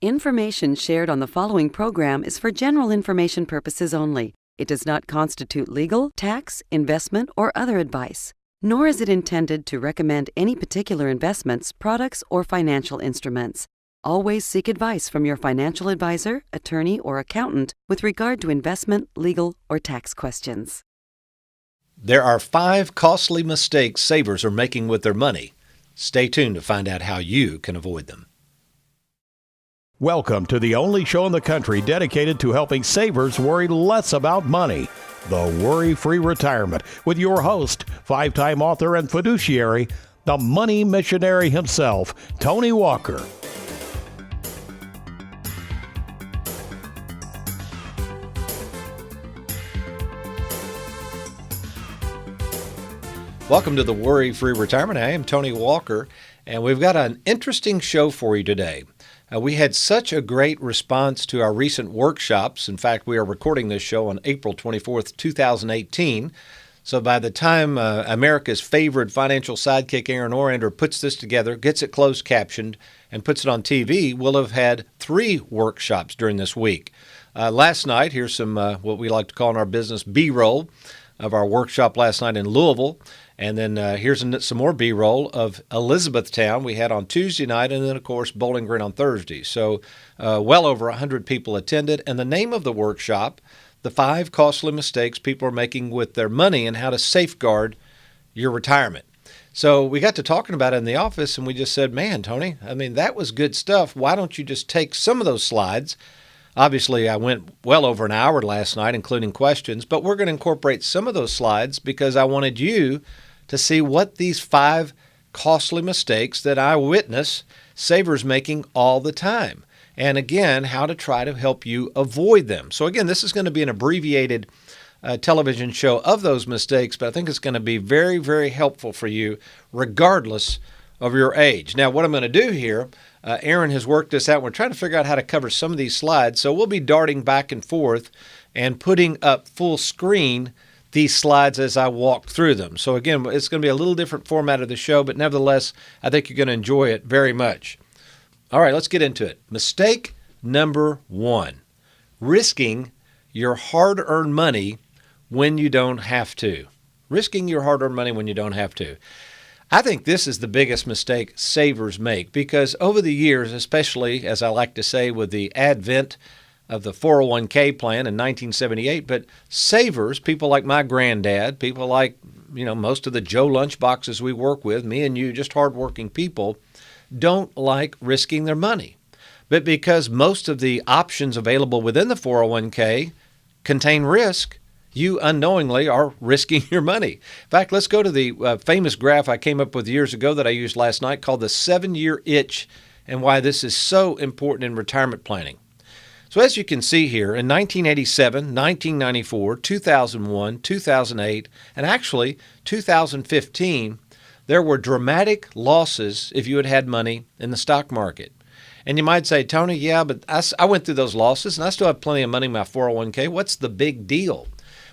Information shared on the following program is for general information purposes only. It does not constitute legal, tax, investment, or other advice, nor is it intended to recommend any particular investments, products, or financial instruments. Always seek advice from your financial advisor, attorney, or accountant with regard to investment, legal, or tax questions. There are 5 costly mistakes savers are making with their money. Stay tuned to find out how you can avoid them. Welcome to the only show in the country dedicated to helping savers worry less about money, the WorryFree Retirement, with your host, 5-time author and fiduciary, the money missionary himself, Tony Walker. Welcome to the WorryFree Retirement. I am Tony Walker, and we've got an interesting show for you today. We had such a great response to our recent workshops. In fact, we are recording this show on April 24th, 2018. So by the time America's favorite financial sidekick, Aaron Orander, puts this together, gets it closed captioned, and puts it on TV, we'll have had 3 workshops during this week. Last night, here's some what we like to call in our business B-roll of our workshop last night in Louisville. And then here's some more B-roll of Elizabethtown we had on Tuesday night, and then, of course, Bowling Green on Thursday. So well over 100 people attended. And the name of the workshop, the 5 costly mistakes people are making with their money and how to safeguard your retirement. So we got to talking about it in the office, and we just said, man, Tony, I mean, that was good stuff. Why don't you just take some of those slides? Obviously, I went well over an hour last night, including questions, but we're going to incorporate some of those slides because I wanted you to see what these 5 costly mistakes that I witness savers making all the time. And again, how to try to help you avoid them. So again, this is going to be an abbreviated television show of those mistakes, but I think it's going to be very, very helpful for you regardless of your age. Now, what I'm going to do here, Aaron has worked this out. We're trying to figure out how to cover some of these slides. So we'll be darting back and forth and putting up full screen these slides as I walk through them. So again, it's going to be a little different format of the show, but nevertheless, I think you're going to enjoy it very much. All right, let's get into it. Mistake number 1, risking your hard-earned money when you don't have to. Risking your hard-earned money when you don't have to. I think this is the biggest mistake savers make because over the years, especially, as I like to say, with the advent of the 401k plan in 1978, but savers, people like my granddad, people like, most of the Joe lunchboxes we work with, me and you, just hardworking people, don't like risking their money. But because most of the options available within the 401k contain risk, you unknowingly are risking your money. In fact, let's go to the famous graph I came up with years ago that I used last night called the 7-year itch and why this is so important in retirement planning. So as you can see here, in 1987, 1994, 2001, 2008, and actually 2015, there were dramatic losses if you had had money in the stock market. And you might say, Tony, yeah, but I went through those losses and I still have plenty of money in my 401k. What's the big deal?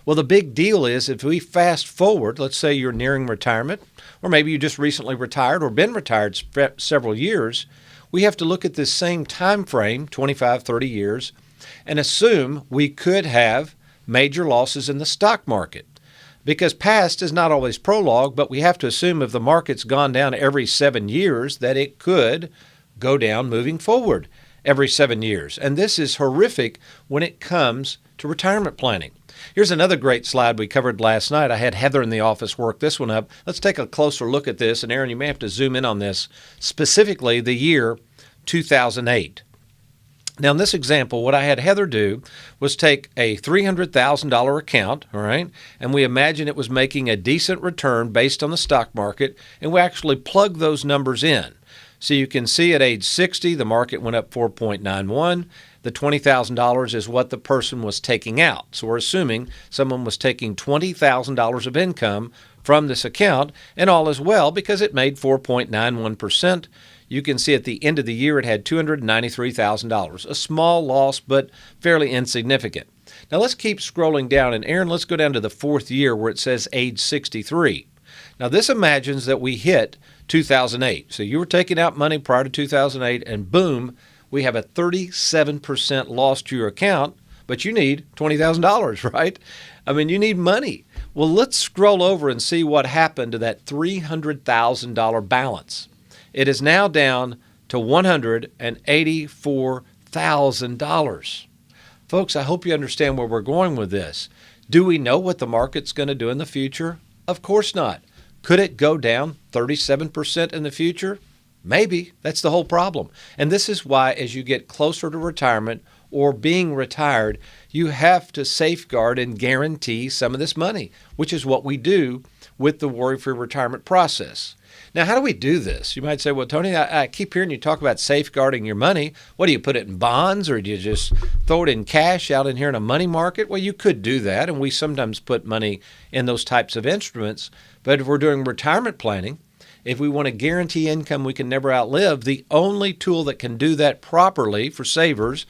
Well, the big deal is if we fast forward, let's say you're nearing retirement, or maybe you just recently retired or been retired several years, we have to look at this same time frame, 25, 30 years, and assume we could have major losses in the stock market. Because past is not always prologue, but we have to assume if the market's gone down every 7 years, that it could go down moving forward every 7 years. And this is horrific when it comes to retirement planning. Here's another great slide we covered last night. I had Heather in the office work this one up. Let's take a closer look at this. And Aaron, you may have to zoom in on this, specifically the year 2008. Now, in this example, what I had Heather do was take a $300,000 account, all right, and we imagine it was making a decent return based on the stock market, and we actually plug those numbers in. So you can see at age 60, the market went up 4.91. The $20,000 is what the person was taking out. So we're assuming someone was taking $20,000 of income from this account, and all is well because it made 4.91%. You can see at the end of the year it had $293,000, a small loss but fairly insignificant. Now let's keep scrolling down, and Aaron, let's go down to the 4th year where it says age 63. Now this imagines that we hit 2008. So you were taking out money prior to 2008, and boom, we have a 37% loss to your account, but you need $20,000, right? I mean, you need money. Well, let's scroll over and see what happened to that $300,000 balance. It is now down to $184,000. Folks, I hope you understand where we're going with this. Do we know what the market's going to do in the future? Of course not. Could it go down 37% in the future? Maybe. That's the whole problem. And this is why, as you get closer to retirement or being retired, you have to safeguard and guarantee some of this money, which is what we do with the Worry-Free Retirement process. Now, how do we do this? You might say, well, Tony, I keep hearing you talk about safeguarding your money. What, do you put it in bonds, or do you just throw it in cash out in here in a money market? Well, you could do that, and we sometimes put money in those types of instruments. But if we're doing retirement planning, if we want to guarantee income we can never outlive, the only tool that can do that properly for savers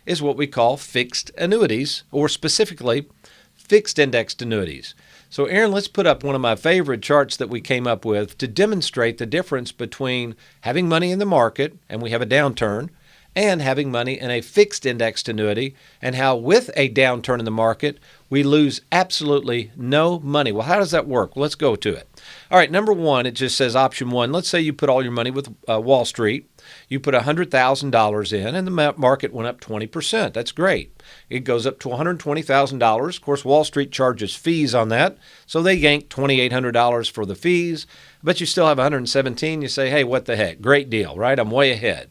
is what we call fixed annuities, or specifically fixed indexed annuities. So Aaron, let's put up one of my favorite charts that we came up with to demonstrate the difference between having money in the market, and we have a downturn, and having money in a fixed indexed annuity, and how with a downturn in the market, we lose absolutely no money. Well, how does that work? Let's go to it. All right, number one, it just says option one. Let's say you put all your money with Wall Street. You put $100,000 in, and the market went up 20%. That's great. It goes up to $120,000. Of course, Wall Street charges fees on that, so they yank $2,800 for the fees, but you still have $117,000. You say, hey, what the heck? Great deal, right? I'm way ahead.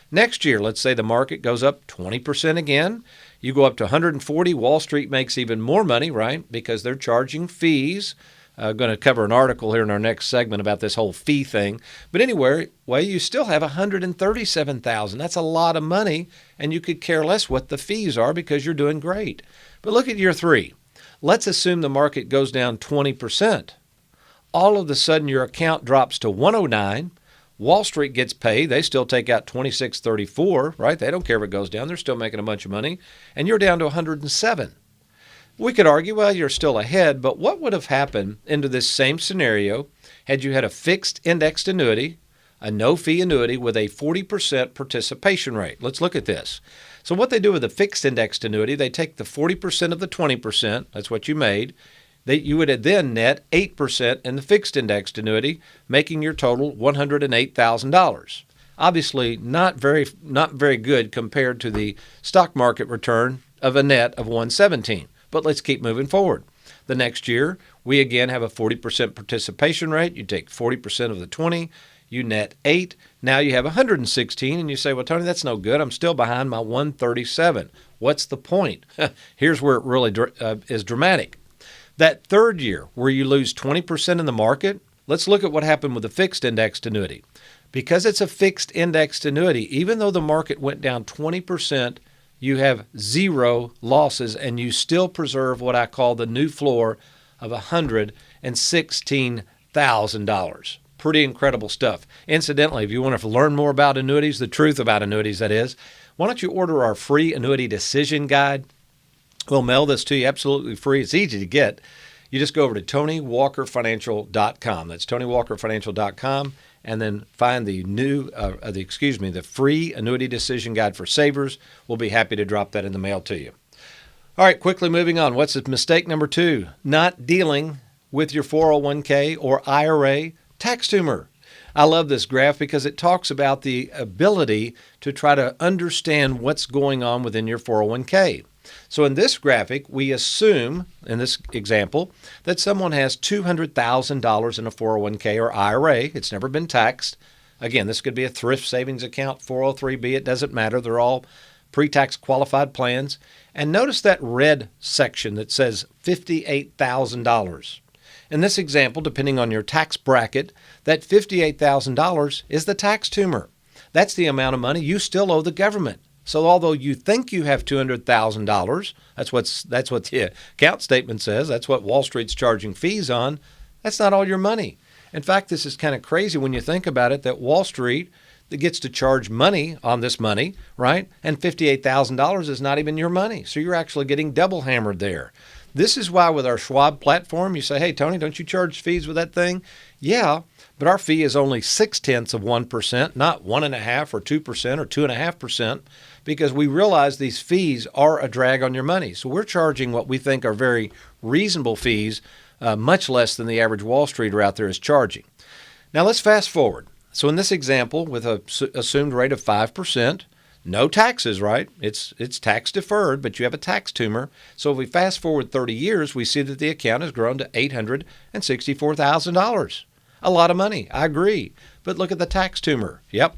Next year, let's say the market goes up 20% again. You go up to 140. Wall Street makes even more money, right? Because they're charging fees. Going to cover an article here in our next segment about this whole fee thing. But anyway, well, you still have $137,000. That's a lot of money, and you could care less what the fees are because you're doing great. But look at year three. Let's assume the market goes down 20%. All of a sudden, your account drops to 109. Wall Street gets paid. They still take out 26.34, right? They don't care if it goes down. They're still making a bunch of money. And you're down to 107. We could argue, well, you're still ahead, but what would have happened into this same scenario had you had a fixed indexed annuity, a no-fee annuity with a 40% participation rate? Let's look at this. So what they do with a fixed indexed annuity, they take the 40% of the 20%, that's what you made, you would then net 8% in the fixed indexed annuity, making your total $108,000. Obviously, not very good compared to the stock market return of a net of 117. But let's keep moving forward. The next year, we again have a 40% participation rate. You take 40% of the 20, you net 8. Now you have 116, and you say, well, Tony, that's no good. I'm still behind my 137. What's the point? Here's where it really is dramatic. That third year, where you lose 20% in the market, let's look at what happened with the fixed indexed annuity. Because it's a fixed indexed annuity, even though the market went down 20%, you have zero losses, and you still preserve what I call the new floor of $116,000. Pretty incredible stuff. Incidentally, if you want to learn more about annuities, the truth about annuities, that is, why don't you order our free annuity decision guide? We'll mail this to you absolutely free. It's easy to get. You just go over to TonyWalkerFinancial.com. That's TonyWalkerFinancial.com. And then find the free annuity decision guide for savers. We'll be happy to drop that in the mail to you. All right, quickly moving on. What's mistake number 2? Not dealing with your 401k or IRA tax tumor. I love this graph because it talks about the ability to try to understand what's going on within your 401k. So in this graphic, we assume, in this example, that someone has $200,000 in a 401k or IRA. It's never been taxed. Again, this could be a thrift savings account, 403b. It doesn't matter. They're all pre-tax qualified plans. And notice that red section that says $58,000. In this example, depending on your tax bracket, that $58,000 is the tax tumor. That's the amount of money you still owe the government. So although you think you have $200,000, that's what the account statement says, that's what Wall Street's charging fees on, that's not all your money. In fact, this is kind of crazy when you think about it, that Wall Street that gets to charge money on this money, right? And $58,000 is not even your money. So you're actually getting double hammered there. This is why with our Schwab platform, you say, hey, Tony, don't you charge fees with that thing? Yeah, but our fee is only 0.6%, not 1.5% or 2% or 2.5%, because we realize these fees are a drag on your money. So we're charging what we think are very reasonable fees, much less than the average Wall Streeter out there is charging. Now let's fast forward. So in this example, with an assumed rate of 5%, no taxes, right? It's tax deferred, but you have a tax tumor. So if we fast forward 30 years, we see that the account has grown to $864,000. A lot of money, I agree. But look at the tax tumor. Yep,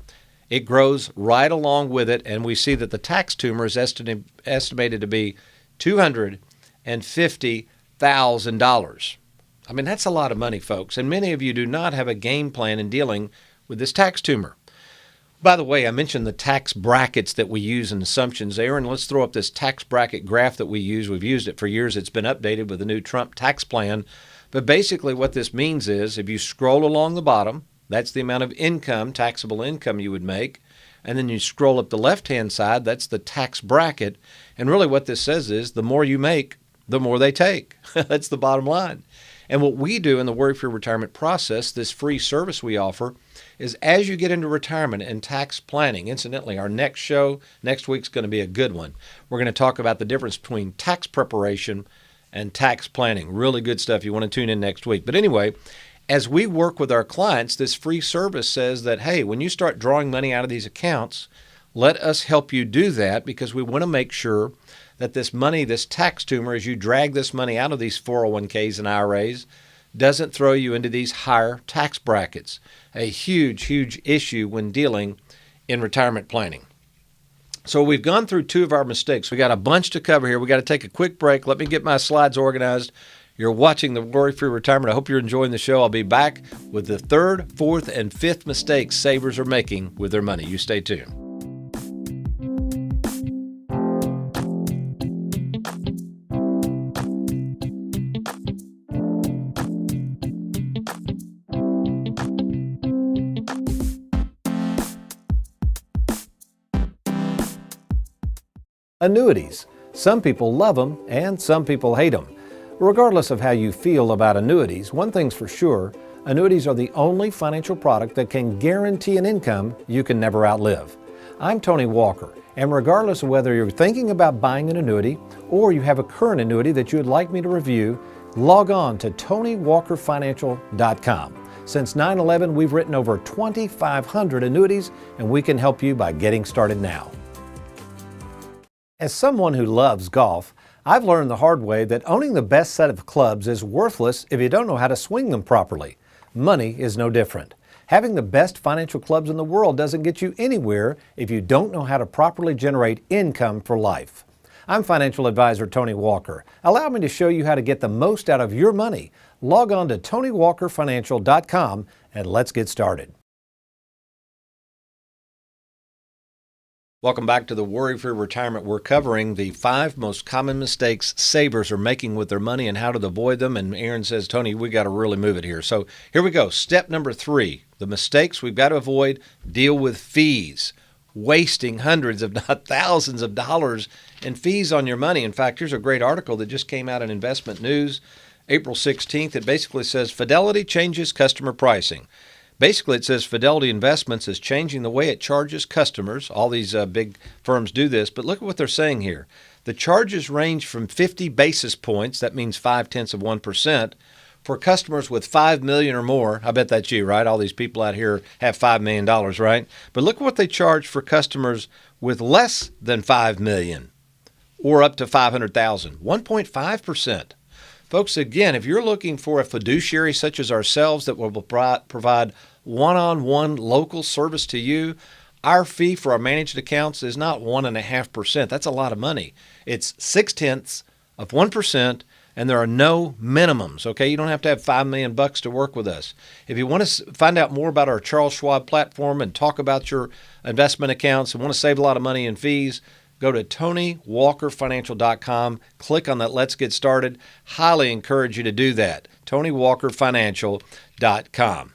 it grows right along with it, and we see that the tax tumor is estimated to be $250,000. I mean, that's a lot of money, folks, and many of you do not have a game plan in dealing with this tax tumor. By the way, I mentioned the tax brackets that we use in assumptions. Aaron, let's throw up this tax bracket graph that we use. We've used it for years. It's been updated with the new Trump tax plan. But basically what this means is if you scroll along the bottom, that's the amount of income, taxable income you would make. And then you scroll up the left-hand side, that's the tax bracket. And really what this says is the more you make, the more they take. That's the bottom line. And what we do in the WorryFree Retirement process, this free service we offer, is as you get into retirement and tax planning, incidentally, our next show, next week's going to be a good one. We're going to talk about the difference between tax preparation and tax planning. Really good stuff. You want to tune in next week. But anyway, as we work with our clients, this free service says that, hey, when you start drawing money out of these accounts, let us help you do that because we want to make sure that this money, this tax tumor, as you drag this money out of these 401ks and IRAs, doesn't throw you into these higher tax brackets. A huge, huge issue when dealing in retirement planning. So we've gone through two of our mistakes. We got a bunch to cover here. We got to take a quick break. Let me get my slides organized. You're watching the WorryFree Retirement. I hope you're enjoying the show. I'll be back with the third, fourth, and fifth mistakes savers are making with their money. You stay tuned. Annuities. Some people love them and some people hate them. Regardless of how you feel about annuities, one thing's for sure, annuities are the only financial product that can guarantee an income you can never outlive. I'm Tony Walker, and regardless of whether you're thinking about buying an annuity or you have a current annuity that you would like me to review, log on to TonyWalkerFinancial.com. Since 9/11, we've written over 2,500 annuities, and we can help you by getting started now. As someone who loves golf, I've learned the hard way that owning the best set of clubs is worthless if you don't know how to swing them properly. Money is no different. Having the best financial clubs in the world doesn't get you anywhere if you don't know how to properly generate income for life. I'm financial advisor Tony Walker. Allow me to show you how to get the most out of your money. Log on to TonyWalkerFinancial.com and let's get started. Welcome back to the WorryFree Retirement. We're covering the 5 most common mistakes savers are making with their money and how to avoid them. And Aaron says, Tony, we got to really move it here. So here we go. Step number 3, the mistakes we've got to avoid, deal with fees. Wasting hundreds, if not thousands of dollars in fees on your money. In fact, here's a great article that just came out in Investment News, April 16th. It basically says Fidelity changes customer pricing. Basically, it says Fidelity Investments is changing the way it charges customers. All these big firms do this, but look at what they're saying here. The charges range from 50 basis points, that means 0.5%, for customers with $5 million or more. I bet that's you, right? All these people out here have $5 million, right? But look at what they charge for customers with less than $5 million or up to $500,000, 1.5%. Folks, again, if you're looking for a fiduciary such as ourselves that will provide one-on-one local service to you, our fee for our managed accounts is not 1.5%. That's a lot of money. It's 0.6%, and there are no minimums, okay? You don't have to have $5 million to work with us. If you want to find out more about our Charles Schwab platform and talk about your investment accounts and want to save a lot of money in fees, go to TonyWalkerFinancial.com. Click on that Let's Get Started. Highly encourage you to do that. TonyWalkerFinancial.com.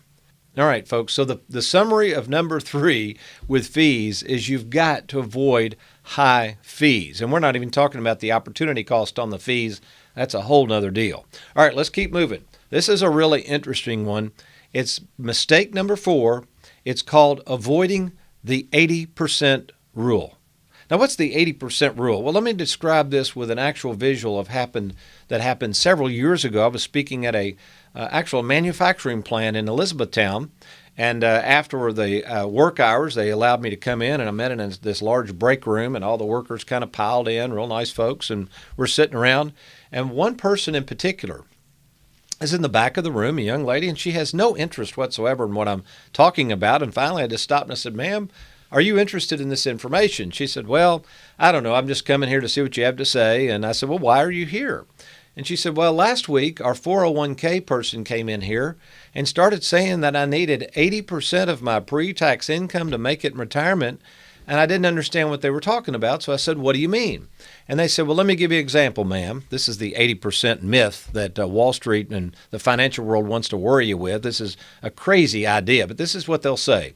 All right, folks. So the summary of number 3 with fees is you've got to avoid high fees. And we're not even talking about the opportunity cost on the fees. That's a whole nother deal. All right, let's keep moving. This is a really interesting one. It's mistake number 4. It's called avoiding the 80% rule. Now, what's the 80% rule? Well, let me describe this with an actual visual that happened several years ago. I was speaking at a actual manufacturing plant in Elizabethtown, and after the work hours, they allowed me to come in, and I met in this large break room, and all the workers kind of piled in, real nice folks, and we're sitting around. And one person in particular is in the back of the room, a young lady, and she has no interest whatsoever in what I'm talking about. And finally, I just stopped and I said, "Ma'am, are you interested in this information?" She said, "Well, I don't know. I'm just coming here to see what you have to say." And I said, "Well, why are you here?" And she said, "Well, last week our 401k person came in here and started saying that I needed 80% of my pre-tax income to make it in retirement, and I didn't understand what they were talking about. So I said, 'What do you mean?' And they said, 'Well, let me give you an example, ma'am. This is the 80% myth that Wall Street and the financial world wants to worry you with. This is a crazy idea, but this is what they'll say.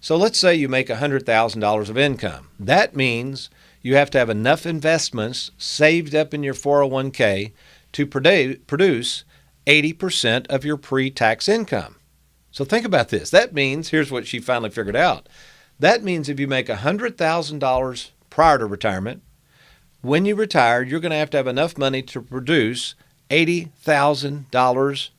So let's say you make $100,000 of income. That means you have to have enough investments saved up in your 401k to produce 80% of your pre-tax income. So think about this. That means, here's what she finally figured out. That means if you make $100,000 prior to retirement, when you retire, you're going to have enough money to produce $80,000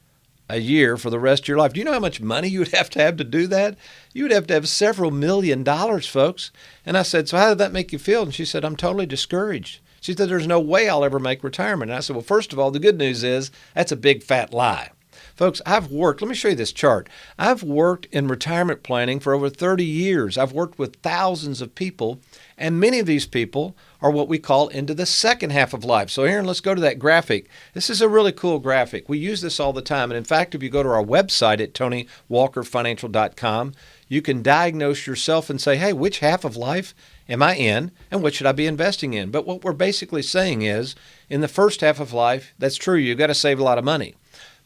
a year for the rest of your life. Do you know how much money you would have to do that? You would have to have several $1 million, folks. And I said, "So how did that make you feel?" And she said, "I'm totally discouraged." She said, "There's no way I'll ever make retirement." And I said, "Well, first of all, the good news is that's a big fat lie." Folks, let me show you this chart. I've worked in retirement planning for over 30 years. I've worked with thousands of people, and many of these people are what we call into the second half of life. So Aaron, let's go to that graphic. This is a really cool graphic. We use this all the time. And in fact, if you go to our website at TonyWalkerFinancial.com, you can diagnose yourself and say, "Hey, which half of life am I in, and what should I be investing in?" But what we're basically saying is, in the first half of life, that's true, you've got to save a lot of money.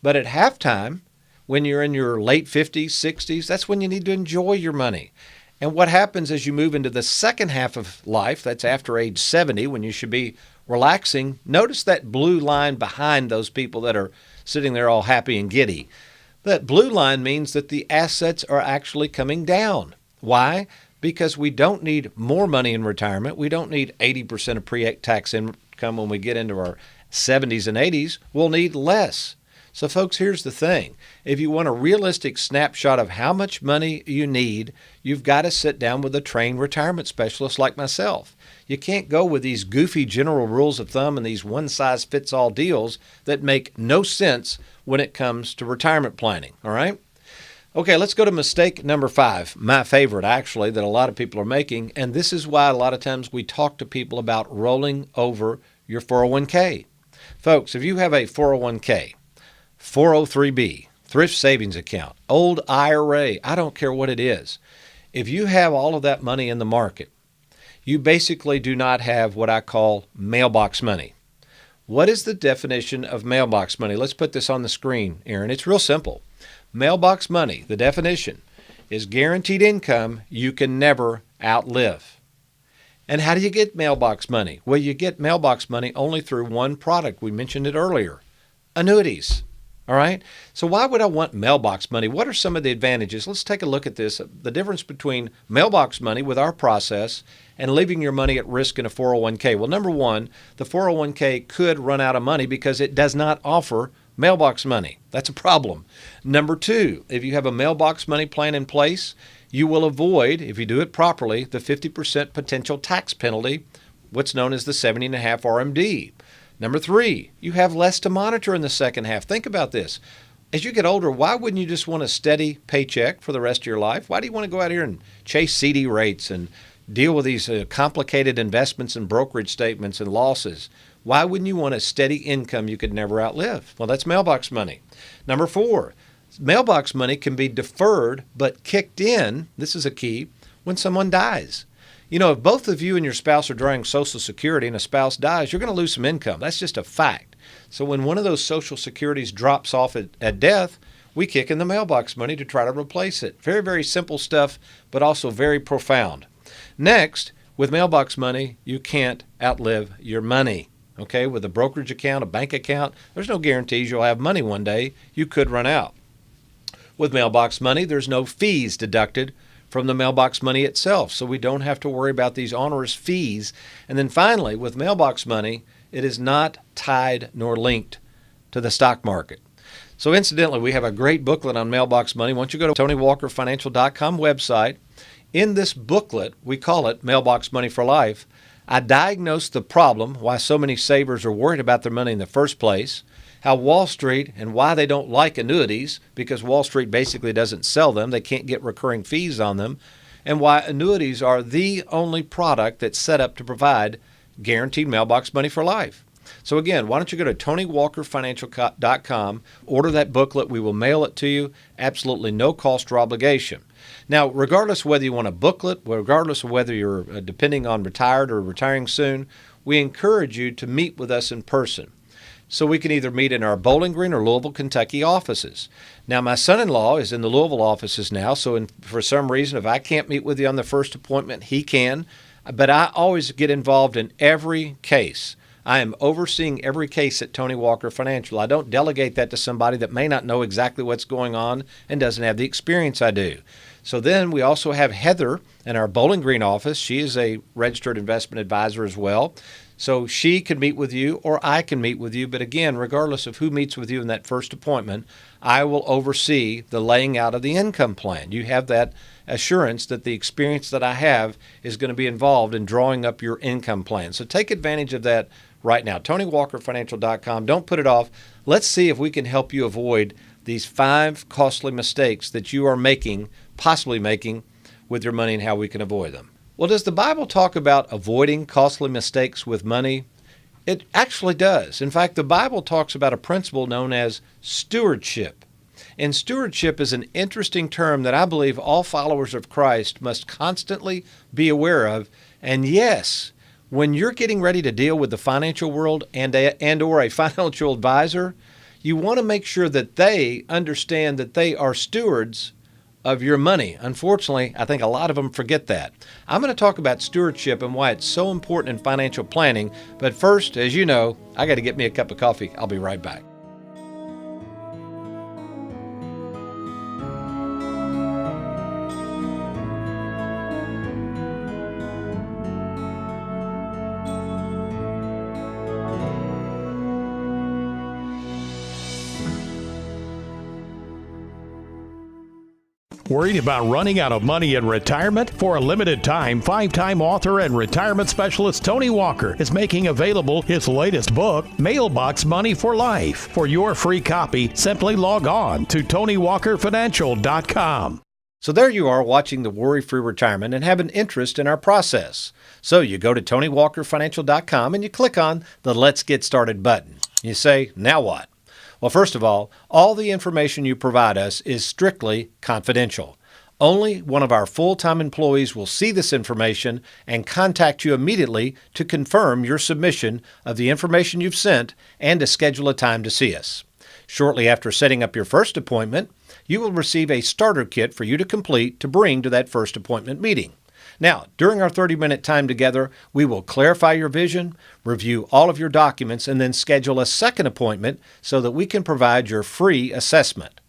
But at halftime, when you're in your late 50s, 60s, that's when you need to enjoy your money. And what happens as you move into the second half of life, that's after age 70, when you should be relaxing, notice that blue line behind those people that are sitting there all happy and giddy. That blue line means that the assets are actually coming down. Why? Because we don't need more money in retirement. We don't need 80% of pre-tax income when we get into our 70s and 80s. We'll need less. So folks, here's the thing. If you want a realistic snapshot of how much money you need, you've got to sit down with a trained retirement specialist like myself. You can't go with these goofy general rules of thumb and these one-size-fits-all deals that make no sense when it comes to retirement planning, all right? Okay, let's go to mistake number 5, my favorite actually, that a lot of people are making, and this is why a lot of times we talk to people about rolling over your 401k. Folks, if you have a 401k, 403b, thrift savings account, old IRA, I don't care what it is. If you have all of that money in the market, you basically do not have what I call mailbox money. What is the definition of mailbox money? Let's put this on the screen, Aaron. It's real simple. Mailbox money, the definition, is guaranteed income you can never outlive. And how do you get mailbox money? Well, you get mailbox money only through one product. We mentioned it earlier, annuities. All right. So why would I want mailbox money? What are some of the advantages? Let's take a look at this. The difference between mailbox money with our process and leaving your money at risk in a 401k. Well, number one, the 401k could run out of money because it does not offer mailbox money. That's a problem. Number two, if you have a mailbox money plan in place, you will avoid, if you do it properly, the 50% potential tax penalty, what's known as the 70.5 RMD. Number three, you have less to monitor in the second half. Think about this. As you get older, why wouldn't you just want a steady paycheck for the rest of your life? Why do you want to go out here and chase CD rates and deal with these complicated investments and brokerage statements and losses? Why wouldn't you want a steady income you could never outlive? Well, that's mailbox money. Number four, mailbox money can be deferred but kicked in, this is a key, when someone dies. You know, if both of you and your spouse are drawing Social Security and a spouse dies, you're going to lose some income. That's just a fact. So when one of those Social Securities drops off at death, we kick in the mailbox money to try to replace it. Very, very simple stuff, but also very profound. Next, with mailbox money, you can't outlive your money. Okay, with a brokerage account, a bank account, there's no guarantees you'll have money one day. You could run out. With mailbox money, there's no fees deducted from the mailbox money itself, so we don't have to worry about these onerous fees. And then finally, with mailbox money, it is not tied nor linked to the stock market. So incidentally, we have a great booklet on mailbox money. Once you go to TonyWalkerFinancial.com website, in this booklet, we call it Mailbox Money for Life, I diagnose the problem, why so many savers are worried about their money in the first place, how Wall Street and why they don't like annuities, because Wall Street basically doesn't sell them. They can't get recurring fees on them, and why annuities are the only product that's set up to provide guaranteed mailbox money for life. So again, why don't you go to TonyWalkerFinancial.com, order that booklet. We will mail it to you, absolutely no cost or obligation. Now, regardless of whether you want a booklet, regardless of whether you're depending on retired or retiring soon, we encourage you to meet with us in person. So we can either meet in our Bowling Green or Louisville, Kentucky offices. Now, my son-in-law is in the Louisville offices now, so for some reason, if I can't meet with you on the first appointment, he can. But I always get involved in every case. I am overseeing every case at Tony Walker Financial. I don't delegate that to somebody that may not know exactly what's going on and doesn't have the experience I do. So then we also have Heather in our Bowling Green office. She is a registered investment advisor as well. So she can meet with you or I can meet with you. But again, regardless of who meets with you in that first appointment, I will oversee the laying out of the income plan. You have that assurance that the experience that I have is going to be involved in drawing up your income plan. So take advantage of that right now. TonyWalkerFinancial.com. Don't put it off. Let's see if we can help you avoid these 5 costly mistakes that you are possibly making with your money and how we can avoid them. Well, does the Bible talk about avoiding costly mistakes with money? It actually does. In fact, the Bible talks about a principle known as stewardship. And stewardship is an interesting term that I believe all followers of Christ must constantly be aware of. And yes, when you're getting ready to deal with the financial world and or a financial advisor, you want to make sure that they understand that they are stewards of your money. Unfortunately, I think a lot of them forget that. I'm going to talk about stewardship and why it's so important in financial planning. But first, as you know, I got to get me a cup of coffee. I'll be right back. Worried about running out of money in retirement? For a limited time, 5-time author and retirement specialist Tony Walker is making available his latest book, Mailbox Money for Life. For your free copy, simply log on to TonyWalkerFinancial.com. So there you are watching the WorryFree Retirement and have an interest in our process. So you go to TonyWalkerFinancial.com and you click on the Let's Get Started button. You say, now what? Well, first of all the information you provide us is strictly confidential. Only one of our full-time employees will see this information and contact you immediately to confirm your submission of the information you've sent and to schedule a time to see us. Shortly after setting up your first appointment, you will receive a starter kit for you to complete to bring to that first appointment meeting. Now, during our 30-minute time together, we will clarify your vision, review all of your documents, and then schedule a second appointment so that we can provide your free assessment.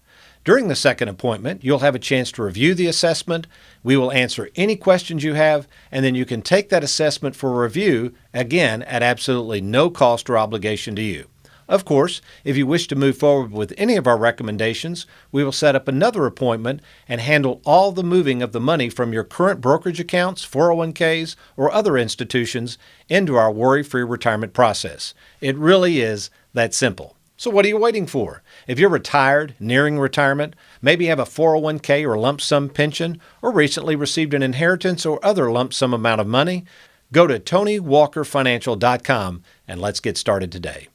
During the second appointment, you'll have a chance to review the assessment. We will answer any questions you have, and then you can take that assessment for review, again, at absolutely no cost or obligation to you. Of course, if you wish to move forward with any of our recommendations, we will set up another appointment and handle all the moving of the money from your current brokerage accounts, 401ks, or other institutions into our worry-free retirement process. It really is that simple. So what are you waiting for? If you're retired, nearing retirement, maybe have a 401k or lump sum pension, or recently received an inheritance or other lump sum amount of money, go to TonyWalkerFinancial.com and let's get started today.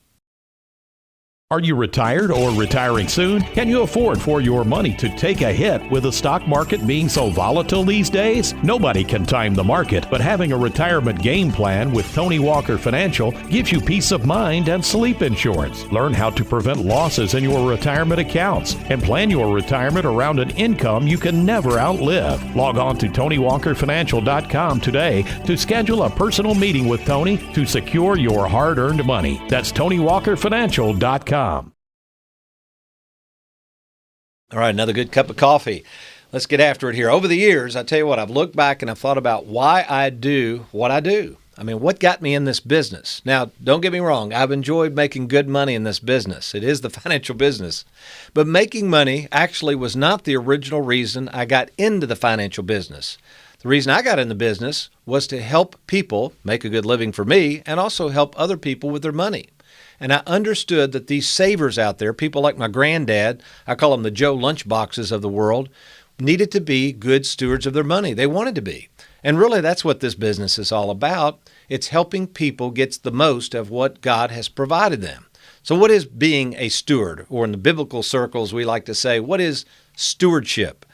Are you retired or retiring soon? Can you afford for your money to take a hit with the stock market being so volatile these days? Nobody can time the market, but having a retirement game plan with Tony Walker Financial gives you peace of mind and sleep insurance. Learn how to prevent losses in your retirement accounts and plan your retirement around an income you can never outlive. Log on to TonyWalkerFinancial.com today to schedule a personal meeting with Tony to secure your hard-earned money. That's TonyWalkerFinancial.com. All right, another good cup of coffee. Let's get after it here. Over the years, I tell you what, I've looked back and I've thought about why I do what I do. I mean, what got me in this business? Now, don't get me wrong. I've enjoyed making good money in this business. It is the financial business. But making money actually was not the original reason I got into the financial business. The reason I got in the business was to help people make a good living for me and also help other people with their money. And I understood that these savers out there, people like my granddad, I call them the Joe Lunchboxes of the world, needed to be good stewards of their money. They wanted to be. And really, that's what this business is all about. It's helping people get the most of what God has provided them. So what is being a steward? Or in the biblical circles, we like to say, what is stewardship?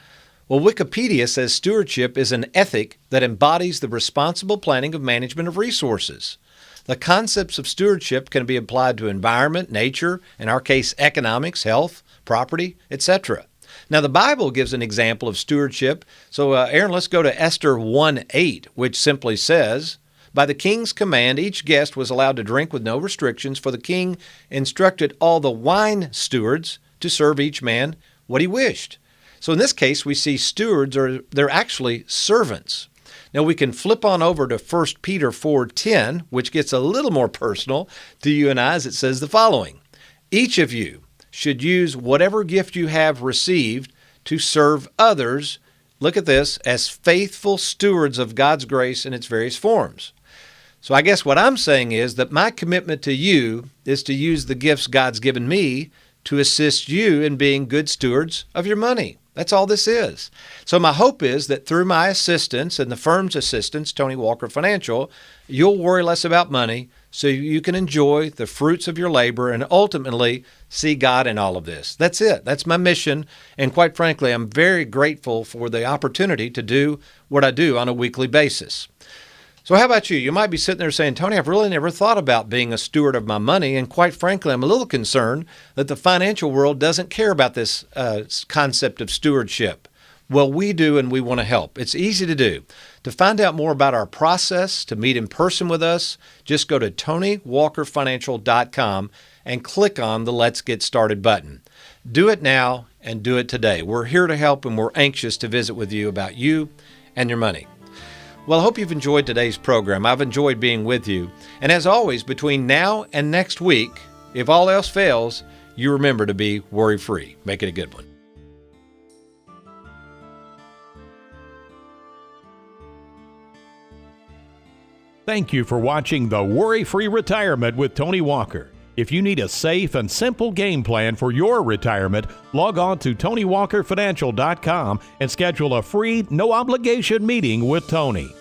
Well, Wikipedia says stewardship is an ethic that embodies the responsible planning of management of resources. The concepts of stewardship can be applied to environment, nature, in our case, economics, health, property, etc. Now, the Bible gives an example of stewardship. So, Aaron, let's go to Esther 1:8, which simply says, "By the king's command, each guest was allowed to drink with no restrictions, for the king instructed all the wine stewards to serve each man what he wished." So in this case, we see stewards they're actually servants. Now we can flip on over to 1 Peter 4:10, which gets a little more personal to you and I, as it says the following: "Each of you should use whatever gift you have received to serve others," look at this, "as faithful stewards of God's grace in its various forms." So I guess what I'm saying is that my commitment to you is to use the gifts God's given me to assist you in being good stewards of your money. That's all this is. So my hope is that through my assistance and the firm's assistance, Tony Walker Financial, you'll worry less about money so you can enjoy the fruits of your labor and ultimately see God in all of this. That's it. That's my mission. And quite frankly, I'm very grateful for the opportunity to do what I do on a weekly basis. So how about you? You might be sitting there saying, "Tony, I've really never thought about being a steward of my money." And quite frankly, I'm a little concerned that the financial world doesn't care about this concept of stewardship. Well, we do, and we want to help. It's easy to do. To find out more about our process, to meet in person with us, just go to TonyWalkerFinancial.com and click on the Let's Get Started button. Do it now and do it today. We're here to help, and we're anxious to visit with you about you and your money. Well, I hope you've enjoyed today's program. I've enjoyed being with you. And as always, between now and next week, if all else fails, you remember to be worry-free. Make it a good one. Thank you for watching the Worry-Free Retirement with Tony Walker. If you need a safe and simple game plan for your retirement, log on to TonyWalkerFinancial.com and schedule a free, no-obligation meeting with Tony.